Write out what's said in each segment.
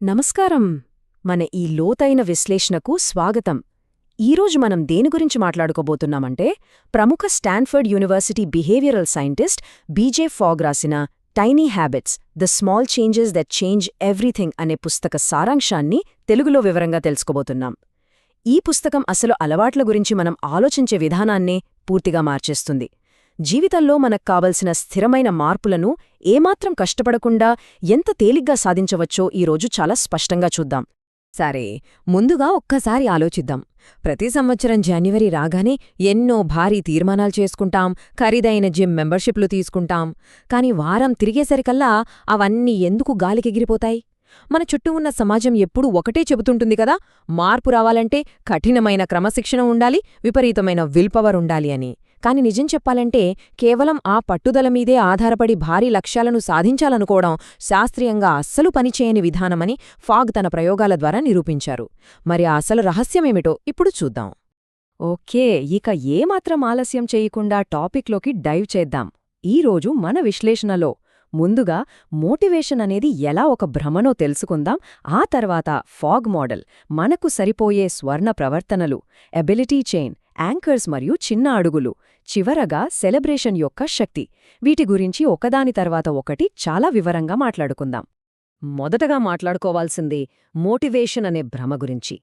నమస్కారం. మన ఈ లోతైన విశ్లేషణకు స్వాగతం. ఈరోజు మనం దేని గురించి మాట్లాడుకోబోతున్నామంటే, ప్రముఖ Stanford university behavioural scientist BJ Fogg రాసిన tiny habits the small changes that change everything అనే పుస్తక సారాంశాన్ని తెలుగులో వివరంగా తెలుసుకోబోతున్నాం. ఈ పుస్తకం అసలు అలవాట్ల గురించి మనం ఆలోచించే విధానాన్నే పూర్తిగా మార్చేస్తుంది. జీవితంలో మనకు కావలసిన స్థిరమైన మార్పులను ఏమాత్రం కష్టపడకుండా ఎంత తేలిగ్గా సాధించవచ్చో ఈరోజు చాలా స్పష్టంగా చూద్దాం. సరే, ముందుగా ఒక్కసారి ఆలోచిద్దాం. ప్రతి సంవత్సరం జనవరి రాగానే ఎన్నో భారీ తీర్మానాలు చేసుకుంటాం, ఖరీదైన జిమ్ మెంబర్షిప్లు తీసుకుంటాం. కాని వారం తిరిగేసరికల్లా అవన్నీ ఎందుకు గాలికెగిరిపోతాయి? మన చుట్టూ ఉన్న సమాజం ఎప్పుడూ ఒకటే చెబుతుంటుంది కదా, మార్పు రావాలంటే కఠినమైన క్రమశిక్షణ ఉండాలి, విపరీతమైన విల్ పవర్ ఉండాలి అని. కాని నిజం చెప్పాలంటే కేవలం ఆ పట్టుదల మీదే ఆధారపడి భారీ లక్ష్యాలను సాధించాలనుకోవడం శాస్త్రీయంగా అస్సలు పనిచేయని విధానమని ఫాగ్ తన ప్రయోగాల ద్వారా నిరూపించారు. మరి ఆ అసలు రహస్యమేమిటో ఇప్పుడు చూద్దాం. ఓకే, ఇక ఏమాత్రం ఆలస్యం చేయకుండా టాపిక్లోకి డైవ్ చేద్దాం. ఈరోజు మన విశ్లేషణలో ముందుగా మోటివేషన్ అనేది ఎలా ఒక భ్రమనో తెలుసుకుందాం. ఆ తర్వాత ఫాగ్ మోడల్, మనకు సరిపోయే స్వర్ణ ప్రవర్తనలు, ఎబిలిటీ చైన్, యాంకర్స్ మరియు చిన్న అడుగులు, చివరగా సెలబ్రేషన్ యొక్క శక్తి, వీటి గురించి ఒకదాని తర్వాత ఒకటి చాలా వివరంగా మాట్లాడుకుందాం. మొదటగా మాట్లాడుకోవాల్సింది మోటివేషన్ అనే భ్రమ గురించి.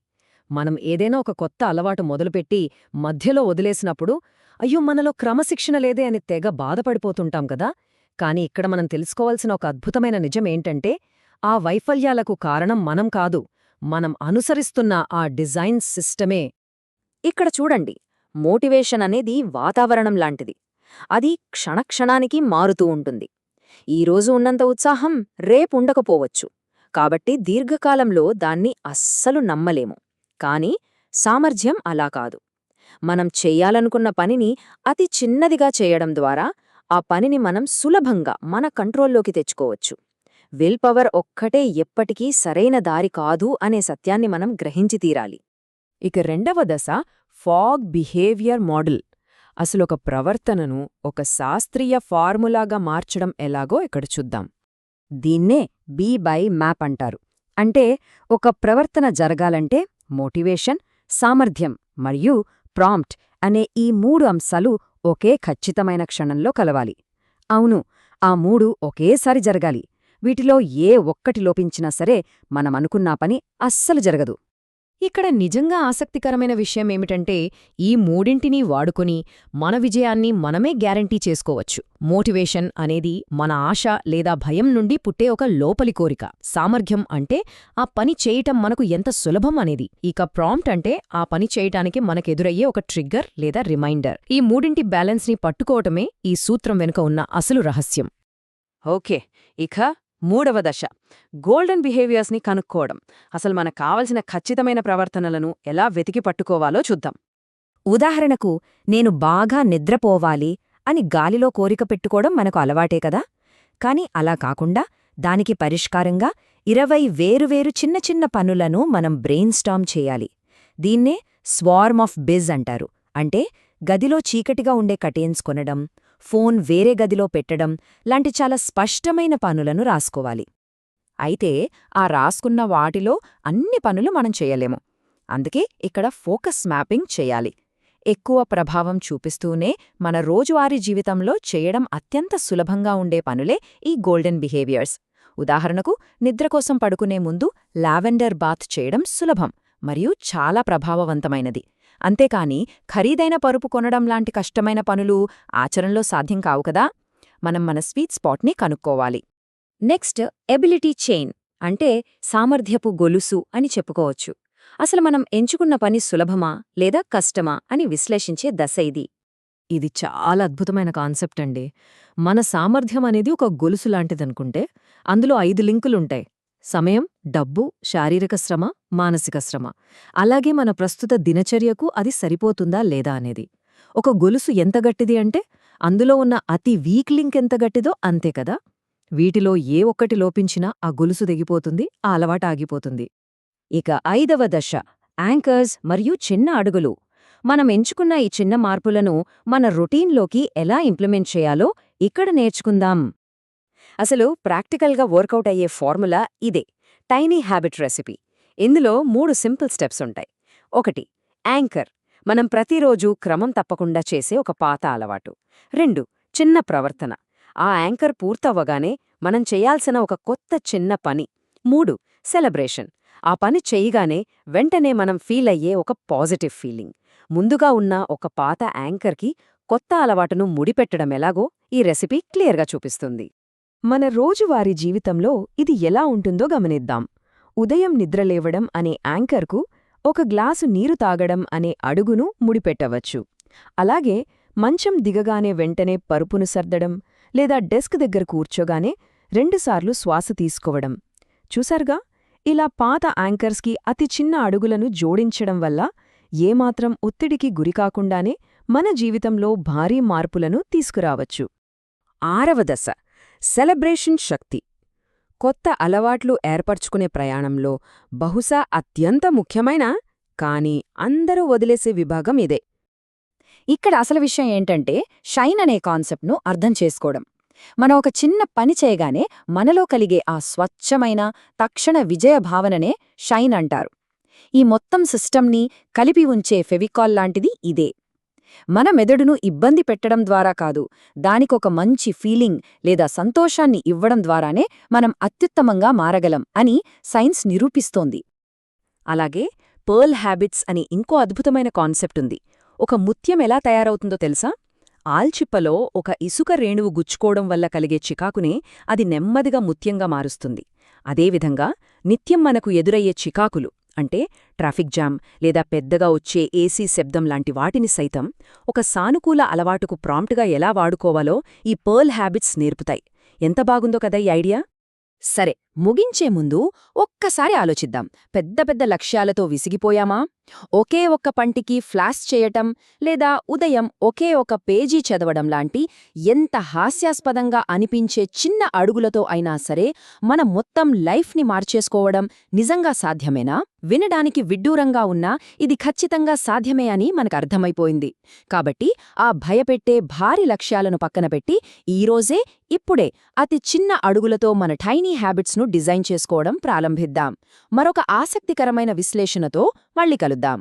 మనం ఏదైనా ఒక కొత్త అలవాటు మొదలుపెట్టి మధ్యలో వదిలేసినప్పుడు అయ్యో మనలో క్రమశిక్షణ లేదే అని తెగ బాధపడిపోతుంటాం కదా. కాని ఇక్కడ మనం తెలుసుకోవాల్సిన ఒక అద్భుతమైన నిజమేంటంటే, ఆ వైఫల్యాలకు కారణం మనం కాదు, మనం అనుసరిస్తున్న ఆ డిజైన్ సిస్టమే. ఇక్కడ చూడండి, మోటివేషన్ అనేది వాతావరణం లాంటిది. అది క్షణక్షణానికి మారుతూ ఉంటుంది. ఈరోజు ఉన్నంత ఉత్సాహం రేపుండకపోవచ్చు. కాబట్టి దీర్ఘకాలంలో దాన్ని అస్సలు నమ్మలేము. కాని సామర్థ్యం అలా కాదు. మనం చెయ్యాలనుకున్న పనిని అతి చిన్నదిగా చేయడం ద్వారా ఆ పనిని మనం సులభంగా మన కంట్రోల్లోకి తెచ్చుకోవచ్చు. విల్ పవర్ ఒక్కటే ఎప్పటికీ సరైన దారి కాదు అనే సత్యాన్ని మనం గ్రహించి తీరాలి. ఇక రెండవ దశ ఫాగ్ బిహేవియర్ మోడల్. అసలొక ప్రవర్తనను ఒక శాస్త్రీయ ఫార్ములాగా మార్చడం ఎలాగో ఇక్కడ చూద్దాం. దీన్నే బీ బై మ్యాప్ అంటారు. అంటే ఒక ప్రవర్తన జరగాలంటే మోటివేషన్, సామర్థ్యం మరియు ప్రాంప్ట్ అనే ఈ మూడు అంశాలు ఒకే ఖచ్చితమైన క్షణంలో కలవాలి. అవును, ఆ మూడు ఒకేసారి జరగాలి. వీటిలో ఏ ఒక్కటి లోపించినా సరే మనమనుకున్నా పని అస్సలు జరగదు. ఇక్కడ నిజంగా ఆసక్తికరమైన విషయమేమిటంటే, ఈ మూడింటినీ వాడుకొని మన విజయాన్ని మనమే గ్యారంటీ చేసుకోవచ్చు. మోటివేషన్ అనేది మన ఆశ లేదా భయం నుండి పుట్టే ఒక లోపలి కోరిక. సామర్థ్యం అంటే ఆ పని చేయటం మనకు ఎంత సులభం అనేది. ఇక ప్రాంప్ట్ అంటే ఆ పని చేయటానికి మనకెదురయ్యే ఒక ట్రిగ్గర్ లేదా రిమైండర్. ఈ మూడింటి బ్యాలెన్స్ని పట్టుకోవటమే ఈ సూత్రం వెనుక ఉన్న అసలు రహస్యం. ఓకే, ఇక మూడవ దశ గోల్డెన్ బిహేవియర్స్ని కనుక్కోవడం. అసలు మనకు కావలసిన ఖచ్చితమైన ప్రవర్తనలను ఎలా వెతికి పట్టుకోవాలో చూద్దాం. ఉదాహరణకు, నేను బాగా నిద్రపోవాలి అని గాలిలో కోరిక పెట్టుకోవడం మనకు అలవాటే కదా. కాని అలా కాకుండా దానికి పరిష్కారంగా 20 వేరువేరు చిన్న చిన్న పనులను మనం బ్రెయిన్ స్టార్మ్ చేయాలి. దీన్నే స్వార్మ్ ఆఫ్ బిజ్ అంటారు. అంటే గదిలో చీకటిగా ఉండే కటేన్స్ కొనడం, ఫోన్ వేరే గదిలో పెట్టడం లాంటి చాలా స్పష్టమైన పనులను రాసుకోవాలి. అయితే ఆ రాసుకున్న వాటిలో అన్ని పనులు మనం చేయలేము. అందుకే ఇక్కడ ఫోకస్ మ్యాపింగ్ చేయాలి. ఎక్కువ ప్రభావం చూపిస్తూనే మన రోజువారీ జీవితంలో చేయడం అత్యంత సులభంగా ఉండే పనులే ఈ గోల్డెన్ బిహేవియర్స్. ఉదాహరణకు, నిద్రకోసం పడుకునే ముందు లావెండర్ బాత్ చేయడం సులభం మరియు చాలా ప్రభావవంతమైనది. అంతేకాని ఖరీదైన పరుపు కొనడం లాంటి కష్టమైన పనులు ఆచరణలో సాధ్యం కావు కదా. మనం మన స్వీట్ స్పాట్ని కనుక్కోవాలి. నెక్స్ట్, ఎబిలిటీ చైన్ అంటే సామర్థ్యపు గొలుసు అని చెప్పుకోవచ్చు. అసలు మనం ఎంచుకున్న పని సులభమా లేదా కష్టమా అని విశ్లేషించే దశ ఇది. ఇది చాలా అద్భుతమైన కాన్సెప్ట్ అండి. మన సామర్థ్యం అనేది ఒక గొలుసు లాంటిదనుకుంటే అందులో 5 లింకులుంటాయి: సమయం, డబ్బు, శారీరక శ్రమ, మానసిక శ్రమ. అలాగే మన ప్రస్తుత దినచర్యకు అది సరిపోతుందా లేదా అనేది. ఒక గొలుసు ఎంత గట్టిది అంటే అందులో ఉన్న అతి వీక్ లింక్ ఎంత గట్టిదో అంతే కదా. వీటిలో ఏ ఒక్కటి లోపించినా ఆ గొలుసు తెగిపోతుంది, ఆ అలవాటు ఆగిపోతుంది. ఇక 5వ దశ యాంకర్స్ మరియు చిన్న అడుగులు. మనం ఎంచుకున్న ఈ చిన్న మార్పులను మన రొటీన్లోకి ఎలా ఇంప్లిమెంట్ చేయాలో ఇక్కడ నేర్చుకుందాం. అసలు ప్రాక్టికల్గా వర్కౌట్ అయ్యే ఫార్ములా ఇదే. Tiny habit recipe. ఇందులో 3 సింపుల్ స్టెప్స్ ఉంటాయి. 1. యాంకర్, మనం ప్రతిరోజు క్రమం తప్పకుండా చేసే ఒక పాత అలవాటు. 2. చిన్న ప్రవర్తన, ఆ యాంకర్ పూర్తవ్వగానే మనం చేయాల్సిన ఒక కొత్త చిన్న పని. 3. సెలబ్రేషన్, ఆ పని చెయ్యగానే వెంటనే మనం ఫీల్ అయ్యే ఒక పాజిటివ్ ఫీలింగ్. ముందుగా ఉన్న ఒక పాత యాంకర్కి కొత్త అలవాటును ముడిపెట్టడం ఎలాగో ఈ రెసిపీ క్లియర్గా చూపిస్తుంది. మన రోజువారీ జీవితంలో ఇది ఎలా ఉంటుందో గమనిద్దాం. ఉదయం నిద్రలేవడం అనే యాంకర్కు ఒక గ్లాసు నీరు తాగడం అనే అడుగును ముడిపెట్టవచ్చు. అలాగే మంచం దిగగానే వెంటనే పరుపును సర్దడం లేదా డెస్క్ దగ్గర కూర్చోగానే 2 సార్లు శ్వాస తీసుకోవడం. చూసారుగా, ఇలా పాత యాంకర్స్కి అతి చిన్న అడుగులను జోడించడం వల్ల ఏమాత్రం ఒత్తిడికి గురికాకుండానే మన జీవితంలో భారీ మార్పులను తీసుకురావచ్చు. 6వ దశ, సెలబ్రేషన్ శక్తి. కొత్త అలవాట్లు ఏర్పరచుకునే ప్రయాణంలో బహుశా అత్యంత ముఖ్యమైన, కానీ అందరూ వదిలేసే విభాగం ఇదే. ఇక్కడ అసలు విషయం ఏంటంటే, షైన్ అనే కాన్సెప్ట్ను అర్థం చేసుకోవడం. మనం ఒక చిన్న పని చేయగానే మనలో కలిగే ఆ స్వచ్ఛమైన తక్షణ విజయ భావననే షైన్ అంటారు. ఈ మొత్తం సిస్టమ్ని కలిపి ఉంచే ఫెవికాల్ లాంటిది ఇదే. మన మెదడును ఇబ్బంది పెట్టడం ద్వారా కాదు, దానికొక మంచి ఫీలింగ్ లేదా సంతోషాన్ని ఇవ్వడం ద్వారానే మనం అత్యుత్తమంగా మారగలం అని సైన్స్ నిరూపిస్తోంది. అలాగే పర్ల్ హ్యాబిట్స్ అని ఇంకో అద్భుతమైన కాన్సెప్ట్ ఉంది. ఒక ముత్యం ఎలా తయారవుతుందో తెలుసా? ఆల్చిప్పలో ఒక ఇసుక రేణువు గుచ్చుకోవడం వల్ల కలిగే చికాకునే అది నెమ్మదిగా ముత్యంగా మారుస్తుంది. అదేవిధంగా నిత్యం మనకు ఎదురయ్యే చికాకులు, అంటే ట్రాఫిక్ జామ్ లేదా పెద్దగా వచ్చే ఏసీ శబ్దం లాంటి వాటిని సైతం ఒక సానుకూల అలవాటుకు ప్రాంప్ట్గా ఎలా వాడుకోవాలో ఈ పర్ల్ హ్యాబిట్స్ నేర్పుతాయి. ఎంత బాగుందో కదా ఈ ఐడియా! సరే, ముగించే ముందు ఒక్కసారి ఆలోచిద్దాం. పెద్ద పెద్ద లక్ష్యాలతో విసిగిపోయామా? ఒకే ఒక్క పంటికి ఫ్లాష్ చేయటం లేదా ఉదయం ఒకే ఒక పేజీ చదవడం లాంటి ఎంత హాస్యాస్పదంగా అనిపించే చిన్న అడుగులతో అయినా సరే మన మొత్తం లైఫ్ని మార్చేసుకోవడం నిజంగా సాధ్యమేనా? వినడానికి విడ్డూరంగా ఉన్నా ఇది ఖచ్చితంగా సాధ్యమే అని మనకర్థమైపోయింది. కాబట్టి ఆ భయపెట్టే భారీ లక్ష్యాలను పక్కన పెట్టి ఈరోజే, ఇప్పుడే అతి చిన్న అడుగులతో మన టైనీ హ్యాబిట్స్ను డిజైన్ చేసుకోవడం ప్రారంభిద్దాం. మరొక ఆసక్తికరమైన విశ్లేషణతో మళ్ళీ కలుద్దాం.